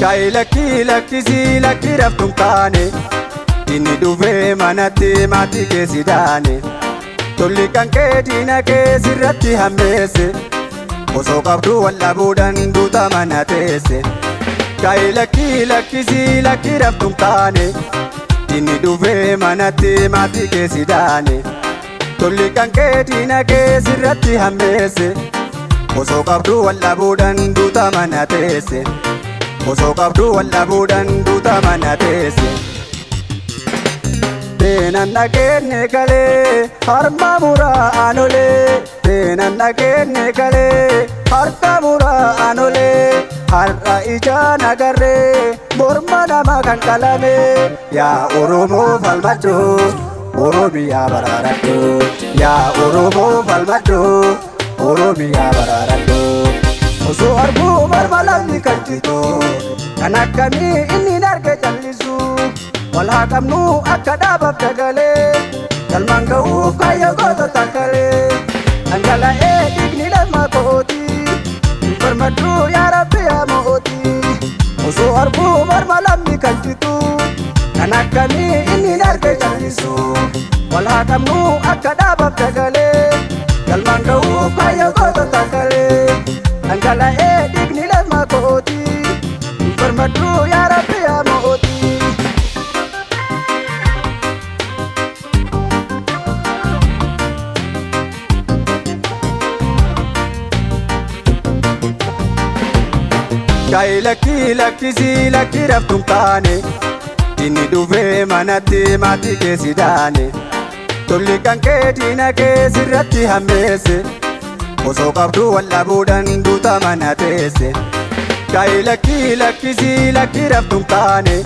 Kai lakkisii lakkii raftuun taane inni dhufee manatti maatii keessi daane tolli kan kee diina kee sirratti hammeesse osoo qabdu wallabuudhaan duuta mana teesse. Kai lakkisii lakkii raftuun taane inni dhufee manatti maatii keessi daane tolli kan kee diina kee sirratti hammeesse osoo qabdu wallabuudhaan duuta mana teesse. Osoo qabdu wallabuudhaan duuta mana teesse. Seenaan dhageenne galee harma muraan olee. Seenaan dhageenne galee harka muraan olee. Har'a ijaan agarree morma nama kan qalame. Yaa Oromoo falmadhoo Oromiyaa baraaradhoo. Yaa Oromoo falmadhoo Oromiyaa baraaradhoo. Osoo arguu morma lamni kan jitu kan akkamii inni darge jallisu wal haa qabnu akka dhaabaaf dagalee galmaan ga'uuf kaayyoo gootota kalee dhangala'ee dhiigni dhamma kooti barmadhu yaa Rabbi yaa mooti. Osoo arguu morma lamni kan jitu kan akkamii inni darge jallisu wal haa qabnu akka dhaabaaf dagalee galmaan ga'uuf kaayyoo gootota kalee dhangala'ee dhiigni dhamma kooti barmadhu yaa Rabbi yaa mooti. Kai lakkisii lakkii raftuun taane inni dhufee manatti maatii keessi daane tolli kan kee diina kee sirratti hammeesse osoo qabdu wallabuudhaan duuta mana teesse. Kai lakkisii lakkii raftuun taane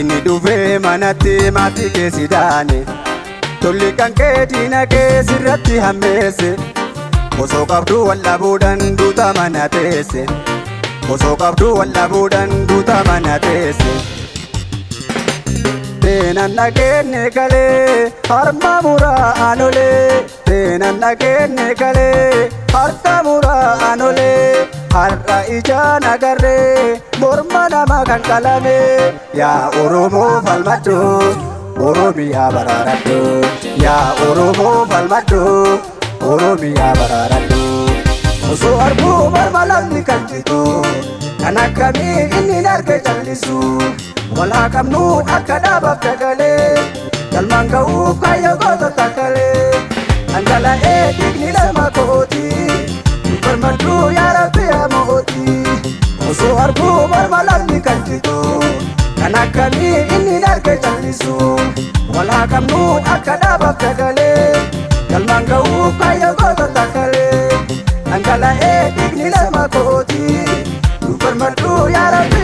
inni dhufee manatti maatii keessi daane tolli kan kee diina kee sirratti hammeesse osoo qabdu wallabuudhaan duuta mana teesse. Osoo qabdu wallabuudhaan duuta mana teesse. Seenaan dhageenne galee harma muraan olee. Seenaan dhageenne galee harka muraan olee. Har'a ijaan agarree morma nama kan qalame. Yaa Oromoo falmadhoo Oromiyaa baraaradhoo. Yaa Oromoo falmadhoo Oromiyaa baraaradhoo. Osoo arguu morma lamni kan jitu kan akkamii inni darge jallisu wal haa qabnu akka dhaabaaf dagalee galmaan ga'uuf kaayyoo gootota kalee dhangala'ee dhiigni dhamma kooti barmadhu yaa Rabbi yaa mooti. Osoo arguu morma lamni kan jitu kan akkamii inni darge jallisu wal haa qabnu akka dhaabaaf dagalee galmaan ga'uuf kaayyoo gootota kalee dhangala'ee dhiigni dhamma kooti barmadhu yaa Rabbi